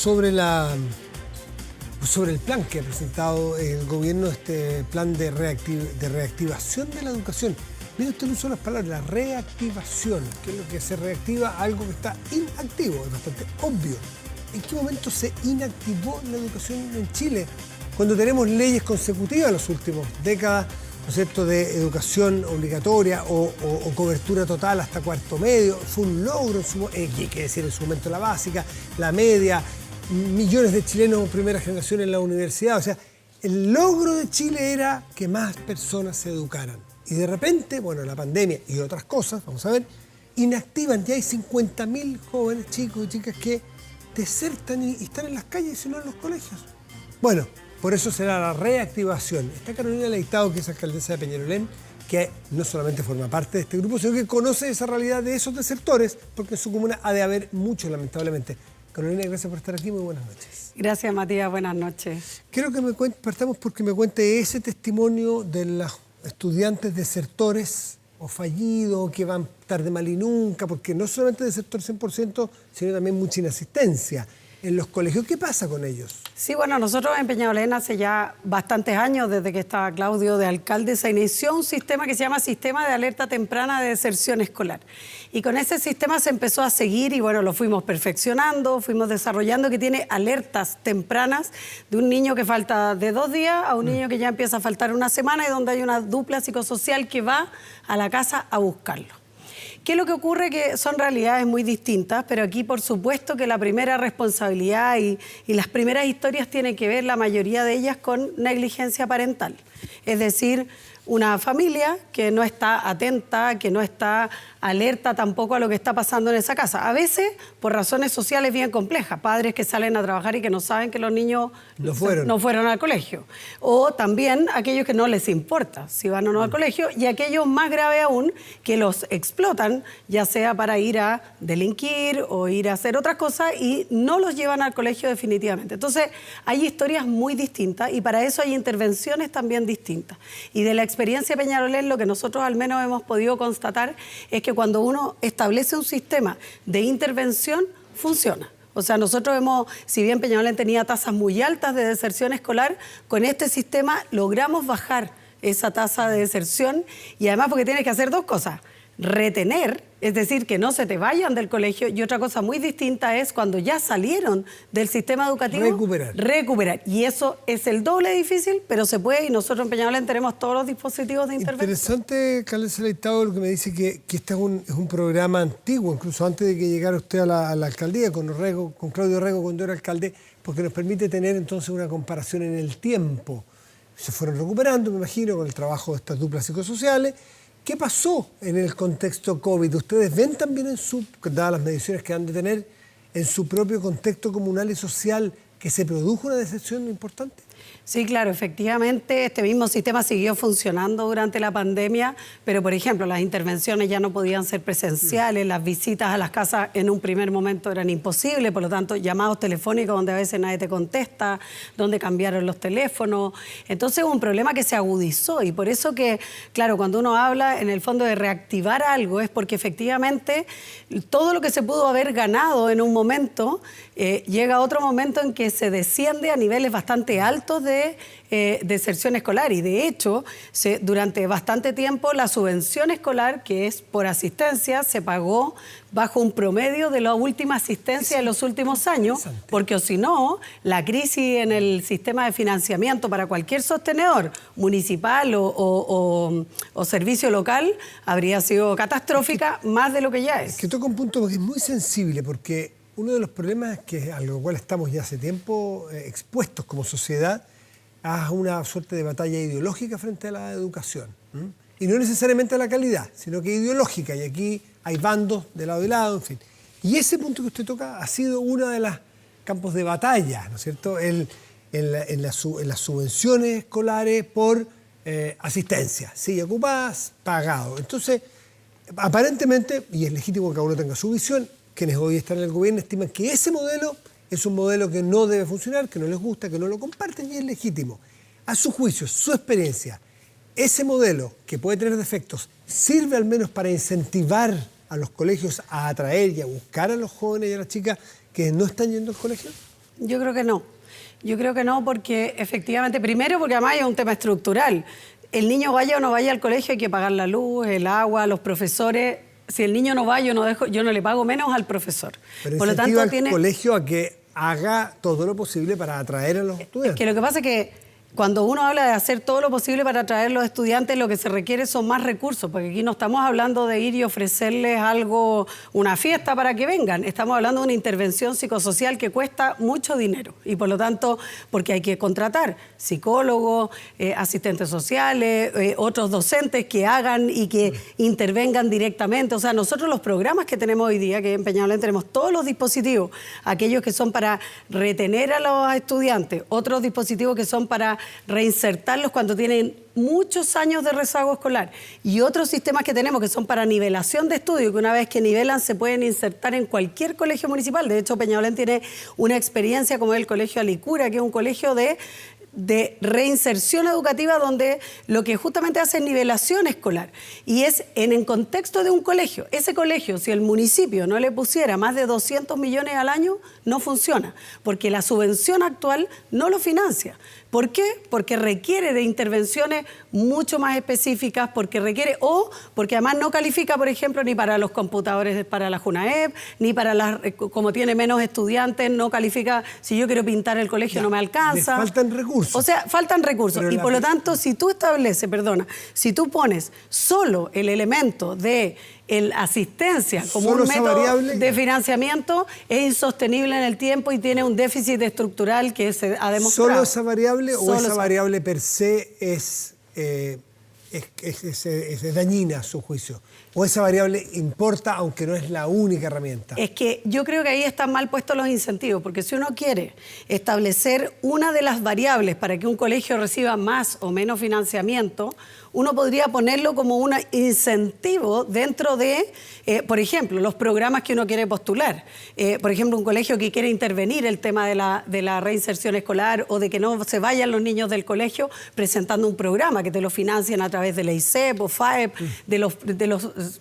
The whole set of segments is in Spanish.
sobre el plan que ha presentado el gobierno, este plan de reactivación de la educación. Mire, usted no usó las palabras, la reactivación, que es lo que se reactiva algo que está inactivo, es bastante obvio. ¿En qué momento se inactivó la educación en Chile? Cuando tenemos leyes consecutivas en las últimas décadas, ¿no es cierto?, de educación obligatoria o cobertura total hasta cuarto medio. Fue un logro, hay que decir, en su momento la básica, la media, millones de chilenos primera generación en la universidad. O sea, el logro de Chile era que más personas se educaran. Y de repente, bueno, la pandemia y otras cosas, vamos a ver, inactivan. Ya hay 50.000 jóvenes, chicos y chicas que desertan y están en las calles y no en los colegios. Bueno, por eso será la reactivación. Está Carolina Leitao, que es alcaldesa de Peñalolén, que no solamente forma parte de este grupo, sino que conoce esa realidad de esos desertores, porque en su comuna ha de haber muchos, lamentablemente. Carolina, gracias por estar aquí, muy buenas noches. Gracias, Matías, buenas noches. Quiero que partamos porque me cuente ese testimonio de los estudiantes desertores o fallidos, que van tarde, mal y nunca, porque no solamente desertor 100%, sino también mucha inasistencia en los colegios. ¿Qué pasa con ellos? Sí, bueno, nosotros en Peñalolén hace ya bastantes años, desde que estaba Claudio de alcalde, se inició un sistema que se llama Sistema de Alerta Temprana de Deserción Escolar. Y con ese sistema se empezó a seguir y bueno, lo fuimos perfeccionando, fuimos desarrollando, que tiene alertas tempranas de un niño que falta de 2 días a un niño que ya empieza a faltar una semana, y donde hay una dupla psicosocial que va a la casa a buscarlo. ¿Qué es lo que ocurre? Que son realidades muy distintas, pero aquí por supuesto que la primera responsabilidad y las primeras historias tienen que ver, la mayoría de ellas, con negligencia parental. Es decir, una familia que no está atenta, que no está alerta tampoco a lo que está pasando en esa casa. A veces por razones sociales bien complejas, padres que salen a trabajar y que no saben que los niños no fueron al colegio. O también aquellos que no les importa si van o no al colegio, y aquellos más graves aún, que los explotan, ya sea para ir a delinquir o ir a hacer otras cosas, y no los llevan al colegio definitivamente. Entonces hay historias muy distintas y para eso hay intervenciones también distintas. Y de la experiencia de Peñalolén, lo que nosotros al menos hemos podido constatar es que cuando uno establece un sistema de intervención, funciona. O sea, nosotros si bien Peñalolén tenía tasas muy altas de deserción escolar, con este sistema logramos bajar esa tasa de deserción, y además porque tienes que hacer 2 cosas. Retener, es decir, que no se te vayan del colegio, y otra cosa muy distinta es cuando ya salieron del sistema educativo, recuperar. Y eso es el doble difícil, pero se puede, y nosotros en Peñalolén tenemos todos los dispositivos de intervención. Interesante, alcaldesa Leitao, lo que me dice que este es un programa antiguo, incluso antes de que llegara usted a la alcaldía, con Claudio Rego cuando era alcalde, porque nos permite tener entonces una comparación en el tiempo. Se fueron recuperando, me imagino, con el trabajo de estas duplas psicosociales. ¿Qué pasó en el contexto COVID? ¿Ustedes ven también, dadas las mediciones que han de tener, en su propio contexto comunal y social, que se produjo una deserción importante? Sí, claro, efectivamente, este mismo sistema siguió funcionando durante la pandemia, pero, por ejemplo, las intervenciones ya no podían ser presenciales, las visitas a las casas en un primer momento eran imposibles, por lo tanto, llamados telefónicos donde a veces nadie te contesta, donde cambiaron los teléfonos. Entonces, hubo un problema que se agudizó, y por eso que, claro, cuando uno habla, en el fondo, de reactivar algo, es porque efectivamente todo lo que se pudo haber ganado en un momento, llega a otro momento en que se desciende a niveles bastante altos de deserción escolar, y de hecho durante bastante tiempo la subvención escolar, que es por asistencia, se pagó bajo un promedio de la última asistencia de los últimos años, porque o si no, la crisis en el sistema de financiamiento para cualquier sostenedor municipal o servicio local habría sido catastrófica, más de lo que ya es. Que toca un punto que es muy sensible, porque uno de los problemas a lo cual estamos ya hace tiempo expuestos como sociedad a una suerte de batalla ideológica frente a la educación. Y no necesariamente a la calidad, sino que ideológica. Y aquí hay bandos de lado y lado, en fin. Y ese punto que usted toca ha sido uno de los campos de batalla, ¿no es cierto?, en las subvenciones escolares por asistencia. Silla ocupadas, pagado. Entonces, aparentemente, y es legítimo que cada uno tenga su visión, quienes hoy están en el gobierno estiman que ese modelo es un modelo que no debe funcionar, que no les gusta, que no lo comparten, y es legítimo. A su juicio, su experiencia, ese modelo, que puede tener defectos, ¿sirve al menos para incentivar a los colegios a atraer y a buscar a los jóvenes y a las chicas que no están yendo al colegio? Yo creo que no. Yo creo que no porque efectivamente, primero porque además es un tema estructural. El niño vaya o no vaya al colegio hay que pagar la luz, el agua, los profesores. Si el niño no va, yo no le pago menos al profesor. Pero por lo tanto, al colegio a que haga todo lo posible para atraer a los estudiantes. Es que lo que pasa es que cuando uno habla de hacer todo lo posible para atraer a los estudiantes, lo que se requiere son más recursos, porque aquí no estamos hablando de ir y ofrecerles algo, una fiesta para que vengan, estamos hablando de una intervención psicosocial que cuesta mucho dinero y por lo tanto, porque hay que contratar psicólogos, asistentes sociales, otros docentes que hagan y que intervengan directamente. O sea, nosotros los programas que tenemos hoy día, que en Peñalolén tenemos todos los dispositivos, aquellos que son para retener a los estudiantes, otros dispositivos que son para reinsertarlos cuando tienen muchos años de rezago escolar y otros sistemas que tenemos que son para nivelación de estudio, que una vez que nivelan se pueden insertar en cualquier colegio municipal. De hecho, Peñalolén tiene una experiencia como el Colegio Alicura, que es un colegio de reinserción educativa donde lo que justamente hace es nivelación escolar y es en el contexto de un colegio. Ese colegio, si el municipio no le pusiera más de 200 millones al año, no funciona, porque la subvención actual no lo financia. ¿Por qué? Porque requiere de intervenciones mucho más específicas, porque además no califica, por ejemplo, ni para los computadores para la JUNAEP, ni para como tiene menos estudiantes, no califica, si yo quiero pintar el colegio no me alcanza. Faltan recursos. O sea, faltan recursos. Y por lo tanto, si tú pones solo el elemento de asistencia como un método de financiamiento, es insostenible en el tiempo y tiene un déficit estructural que se ha demostrado. ¿Solo esa variable o esa variable per se es dañina a su juicio? ¿O esa variable importa aunque no es la única herramienta? Es que yo creo que ahí están mal puestos los incentivos, porque si uno quiere establecer una de las variables para que un colegio reciba más o menos financiamiento, uno podría ponerlo como un incentivo dentro de, por ejemplo, los programas que uno quiere postular. Por ejemplo, un colegio que quiere intervenir el tema de la reinserción escolar o de que no se vayan los niños del colegio presentando un programa que te lo financien a través de la ISEP o FAEP, de los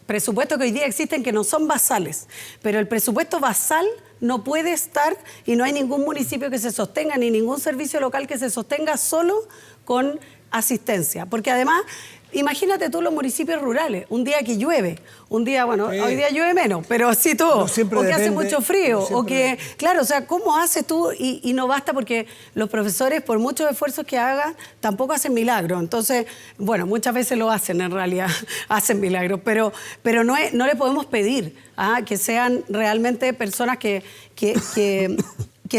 presupuestos que hoy día existen que no son basales. Pero el presupuesto basal no puede estar y no hay ningún municipio que se sostenga ni ningún servicio local que se sostenga solo con asistencia, porque además, imagínate tú los municipios rurales, un día que llueve, un día, hoy día llueve menos, pero sí todo, o que hace mucho frío, o que, claro, o sea, ¿cómo haces tú? Y no basta porque los profesores, por muchos esfuerzos que hagan, tampoco hacen milagros, entonces, muchas veces lo hacen en realidad, hacen milagros, pero no le podemos pedir que sean realmente personas que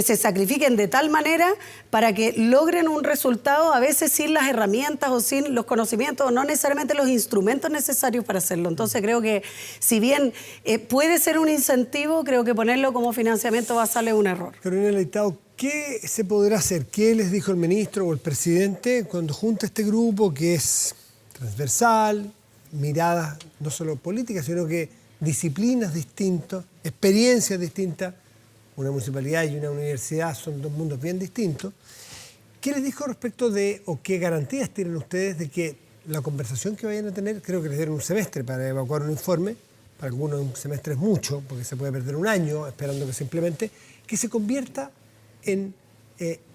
se sacrifiquen de tal manera para que logren un resultado, a veces sin las herramientas o sin los conocimientos, o no necesariamente los instrumentos necesarios para hacerlo. Entonces creo que si bien puede ser un incentivo, creo que ponerlo como financiamiento basal es un error. Coronel Leitao, ¿qué se podrá hacer? ¿Qué les dijo el ministro o el presidente cuando junta este grupo que es transversal, miradas no solo políticas, sino que disciplinas distintas, experiencias distintas? Una municipalidad y una universidad son dos mundos bien distintos. ¿Qué les dijo respecto de, o qué garantías tienen ustedes de que la conversación que vayan a tener, creo que les dieron un semestre para evacuar un informe, para algunos un semestre es mucho, porque se puede perder un año esperando que se implemente, que se convierta en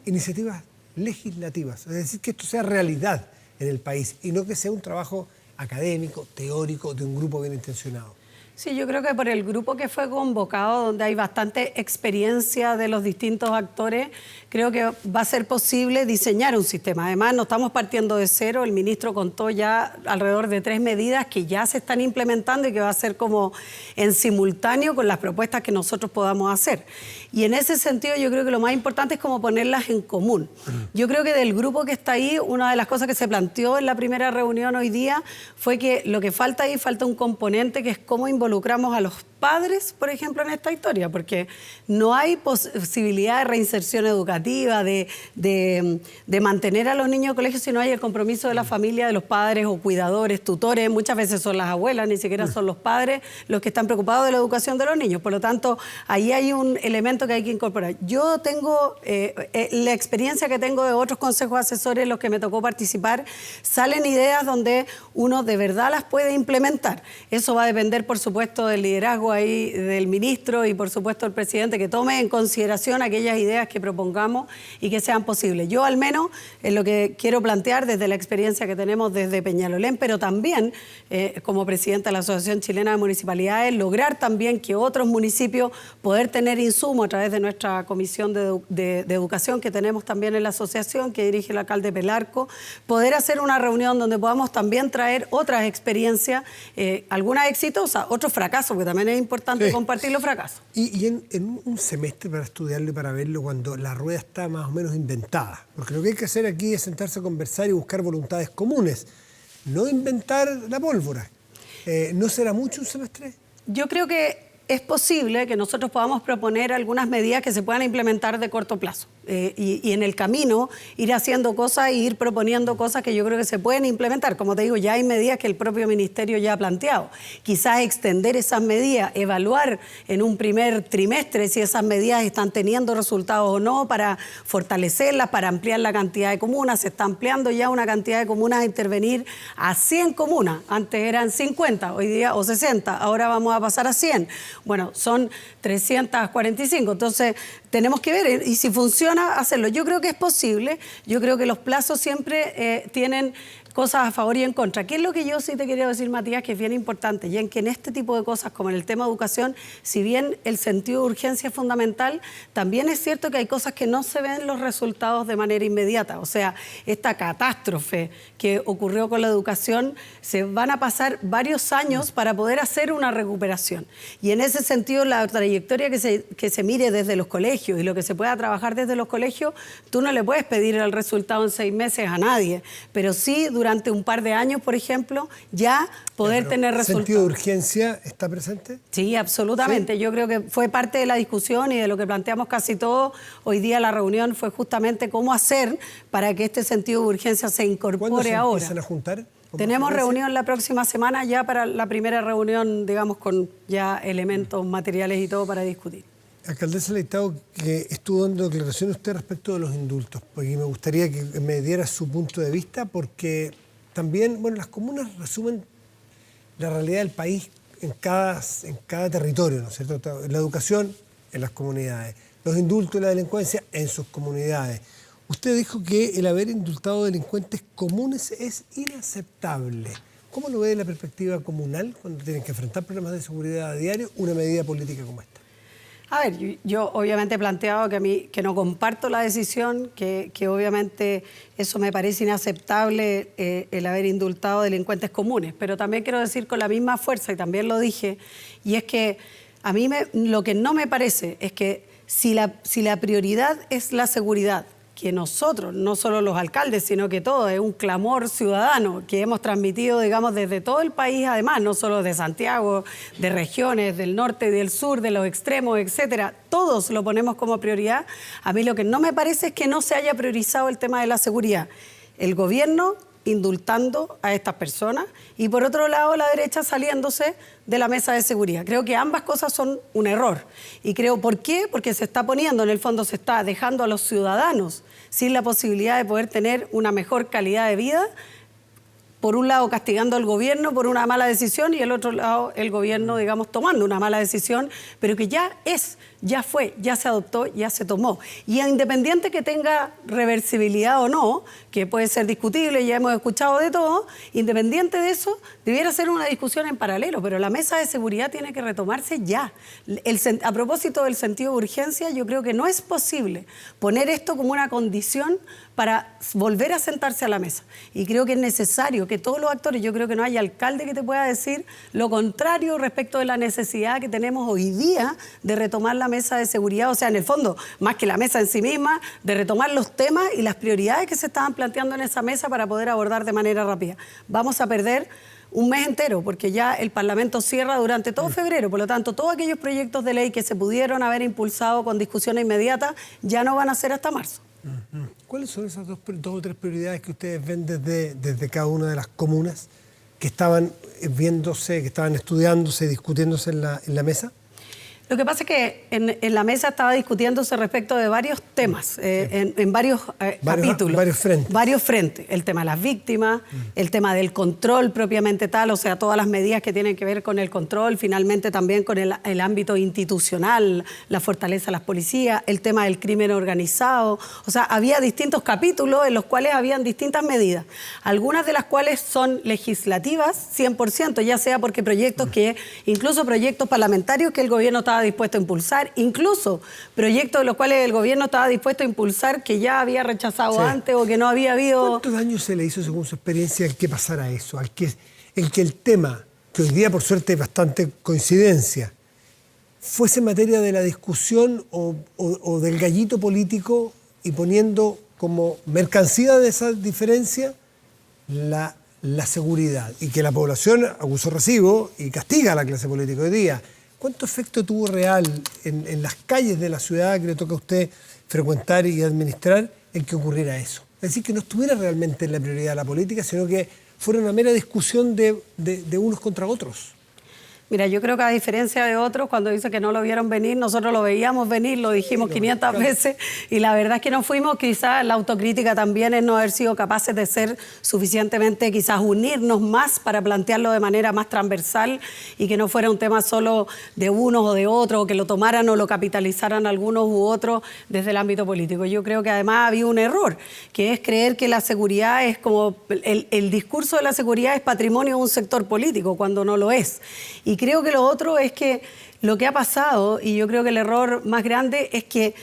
iniciativas legislativas, es decir, que esto sea realidad en el país y no que sea un trabajo académico, teórico, de un grupo bien intencionado? Sí, yo creo que por el grupo que fue convocado, donde hay bastante experiencia de los distintos actores, creo que va a ser posible diseñar un sistema. Además, no estamos partiendo de cero. El ministro contó ya alrededor de 3 medidas que ya se están implementando y que va a ser como en simultáneo con las propuestas que nosotros podamos hacer. Y en ese sentido, yo creo que lo más importante es como ponerlas en común. Yo creo que del grupo que está ahí, una de las cosas que se planteó en la primera reunión hoy día fue que lo que falta ahí, falta un componente que es cómo involucramos a los padres, por ejemplo, en esta historia, porque no hay posibilidad de reinserción educativa, de mantener a los niños en colegio si no hay el compromiso de la familia, de los padres o cuidadores, tutores. Muchas veces son las abuelas, ni siquiera son los padres los que están preocupados de la educación de los niños. Por lo tanto, ahí hay un elemento que hay que incorporar. Yo tengo la experiencia que tengo de otros consejos asesores en los que me tocó participar, salen ideas donde uno de verdad las puede implementar. Eso va a depender, por supuesto, del liderazgo ahí del ministro y por supuesto el presidente que tome en consideración aquellas ideas que propongamos y que sean posibles. Yo al menos es lo que quiero plantear desde la experiencia que tenemos desde Peñalolén, pero también como presidenta de la Asociación Chilena de Municipalidades, lograr también que otros municipios poder tener insumos a través de nuestra comisión de educación que tenemos también en la asociación, que dirige el alcalde Pelarco, poder hacer una reunión donde podamos también traer otras experiencias, algunas exitosas, otros fracasos, porque también es importante compartir los fracasos. Y en un semestre para estudiarlo y para verlo cuando la rueda está más o menos inventada, porque lo que hay que hacer aquí es sentarse a conversar y buscar voluntades comunes, no inventar la pólvora. ¿No será mucho un semestre? Yo creo que es posible que nosotros podamos proponer algunas medidas que se puedan implementar de corto plazo. Y en el camino ir haciendo cosas e ir proponiendo cosas que yo creo que se pueden implementar. Como te digo, ya hay medidas que el propio ministerio ya ha planteado. Quizás extender esas medidas, evaluar en un primer trimestre si esas medidas están teniendo resultados o no, para fortalecerlas, para ampliar la cantidad de comunas. Se está ampliando ya una cantidad de comunas a intervenir a 100 comunas. Antes eran 50, hoy día o 60, ahora vamos a pasar a 100. Bueno, son 345. Entonces, tenemos que ver y si funciona, hacerlo. Yo creo que es posible. Yo creo que los plazos siempre tienen cosas a favor y en contra. ¿Qué es lo que yo sí te quería decir, Matías, que es bien importante? Y en que en este tipo de cosas, como en el tema de educación, si bien el sentido de urgencia es fundamental, también es cierto que hay cosas que no se ven los resultados de manera inmediata. O sea, esta catástrofe que ocurrió con la educación, se van a pasar varios años para poder hacer una recuperación. Y en ese sentido, la trayectoria que se mire desde los colegios y lo que se pueda trabajar desde los colegios, tú no le puedes pedir el resultado en 6 meses a nadie, pero sí durante un par de años, por ejemplo, ya poder tener resultados. ¿El sentido de urgencia está presente? Sí, absolutamente. ¿Sí? Yo creo que fue parte de la discusión y de lo que planteamos casi todos. Hoy día la reunión fue justamente cómo hacer para que este sentido de urgencia se incorpore ahora. ¿Cuándo se empiezan a juntar? Tenemos reunión la próxima semana ya para la primera reunión, digamos, con ya elementos materiales y todo para discutir. Alcaldesa Leitao, que estuvo dando declaraciones usted respecto de los indultos, porque me gustaría que me diera su punto de vista, porque también, bueno, las comunas resumen la realidad del país en cada territorio, ¿no es cierto? La educación en las comunidades, los indultos y la delincuencia en sus comunidades. Usted dijo que el haber indultado delincuentes comunes es inaceptable. ¿Cómo lo ve de la perspectiva comunal cuando tienen que enfrentar problemas de seguridad a diario una medida política como esta? A ver, yo obviamente he planteado que no comparto la decisión, que obviamente eso me parece inaceptable el haber indultado delincuentes comunes, pero también quiero decir con la misma fuerza, y también lo dije, y es que a mí lo que no me parece es que si la prioridad es la seguridad, que nosotros, no solo los alcaldes, sino que todo, es un clamor ciudadano que hemos transmitido, digamos, desde todo el país, además, no solo de Santiago, de regiones, del norte y del sur, de los extremos, etcétera, todos lo ponemos como prioridad. A mí lo que no me parece es que no se haya priorizado el tema de la seguridad. El gobierno indultando a estas personas y por otro lado la derecha saliéndose de la mesa de seguridad. Creo que ambas cosas son un error. Y creo, ¿por qué? Porque se está poniendo, en el fondo se está dejando a los ciudadanos sin la posibilidad de poder tener una mejor calidad de vida. Por un lado castigando al gobierno por una mala decisión y el otro lado el gobierno, digamos, tomando una mala decisión, pero que ya fue, ya se adoptó, ya se tomó. Y independiente que tenga reversibilidad o no, que puede ser discutible, ya hemos escuchado de todo, independiente de eso, debiera ser una discusión en paralelo, pero la mesa de seguridad tiene que retomarse ya. A propósito del sentido de urgencia, yo creo que no es posible poner esto como una condición para volver a sentarse a la mesa. Y creo que es necesario que todos los actores, yo creo que no hay alcalde que te pueda decir lo contrario respecto de la necesidad que tenemos hoy día de retomar la mesa de seguridad, o sea, en el fondo, más que la mesa en sí misma, de retomar los temas y las prioridades que se estaban planteando en esa mesa para poder abordar de manera rápida. Vamos a perder un mes entero, porque ya el Parlamento cierra durante todo febrero, por lo tanto, todos aquellos proyectos de ley que se pudieron haber impulsado con discusión inmediata ya no van a ser hasta marzo. ¿Cuáles son esas dos o tres prioridades que ustedes ven desde cada una de las comunas que estaban viéndose, que estaban estudiándose, discutiéndose en la mesa? Lo que pasa es que en la mesa estaba discutiéndose respecto de varios temas, en varios capítulos. Varios frentes. El tema de las víctimas, el tema del control propiamente tal, o sea, todas las medidas que tienen que ver con el control, finalmente también con el ámbito institucional, la fortaleza de las policías, el tema del crimen organizado. O sea, había distintos capítulos en los cuales habían distintas medidas, algunas de las cuales son legislativas 100%, ya sea porque incluso proyectos parlamentarios que el gobierno estaba dispuesto a impulsar, incluso proyectos de los cuales el gobierno estaba dispuesto a impulsar que ya había rechazado antes o que no había habido... ¿Cuánto daño se le hizo, según su experiencia, el que pasara eso? El que el tema, que hoy día por suerte hay bastante coincidencia, fuese materia de la discusión o del gallito político y poniendo como mercancía de esa diferencia la seguridad, y que la población acusó recibo y castiga a la clase política hoy día. ¿Cuánto efecto tuvo real en las calles de la ciudad que le toca a usted frecuentar y administrar en que ocurriera eso? Es decir, que no estuviera realmente en la prioridad de la política, sino que fuera una mera discusión de unos contra otros. Mira, yo creo que a diferencia de otros, cuando dice que no lo vieron venir, nosotros lo veíamos venir, lo dijimos 500 veces, y la verdad es que no fuimos. Quizás la autocrítica también es no haber sido capaces de ser suficientemente, quizás unirnos más para plantearlo de manera más transversal y que no fuera un tema solo de unos o de otros, o que lo tomaran o lo capitalizaran algunos u otros desde el ámbito político. Yo creo que además había un error, que es creer que la seguridad es como, el discurso de la seguridad es patrimonio de un sector político, cuando no lo es. Y creo que lo otro es que lo que ha pasado, y yo creo que el error más grande es que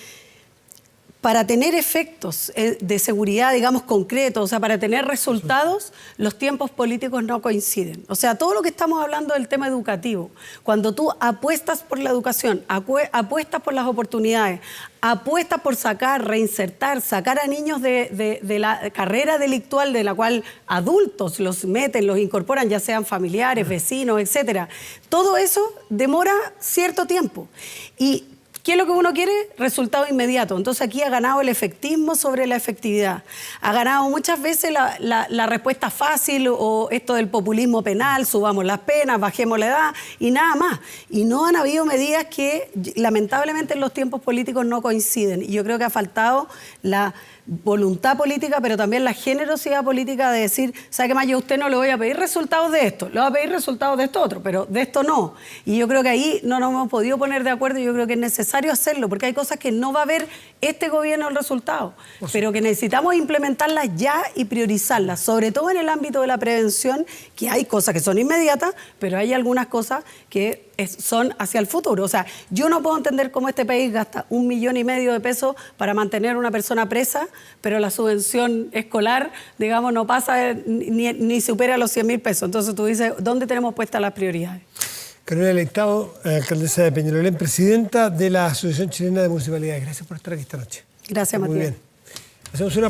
para tener efectos de seguridad, digamos, concretos, o sea, para tener resultados, los tiempos políticos no coinciden. O sea, todo lo que estamos hablando del tema educativo, cuando tú apuestas por la educación, apuestas por las oportunidades, apuestas por reinsertar, sacar a niños de la carrera delictual de la cual adultos los meten, los incorporan, ya sean familiares, vecinos, etcétera. Todo eso demora cierto tiempo. Y ¿qué es lo que uno quiere? Resultado inmediato. Entonces aquí ha ganado el efectismo sobre la efectividad. Ha ganado muchas veces la respuesta fácil o esto del populismo penal, subamos las penas, bajemos la edad y nada más. Y no han habido medidas que lamentablemente en los tiempos políticos no coinciden. Y yo creo que ha faltado la voluntad política, pero también la generosidad política de decir, ¿sabe qué más? Yo a usted no le voy a pedir resultados de esto, le voy a pedir resultados de esto otro, pero de esto no. Y yo creo que ahí no nos hemos podido poner de acuerdo y yo creo que es necesario hacerlo, porque hay cosas que no va a ver este gobierno el resultado, pero que necesitamos implementarlas ya y priorizarlas, sobre todo en el ámbito de la prevención, que hay cosas que son inmediatas, pero hay algunas cosas que son hacia el futuro. O sea, yo no puedo entender cómo este país gasta 1,5 millones de pesos para mantener a una persona presa, pero la subvención escolar, digamos, no pasa ni supera los 100.000 pesos. Entonces tú dices, ¿dónde tenemos puestas las prioridades? Carolina Leitao, alcaldesa de Peñalolén, presidenta de la Asociación Chilena de Municipalidades. Gracias por estar aquí esta noche. Gracias, Matías. Muy bien. Hacemos una pausa.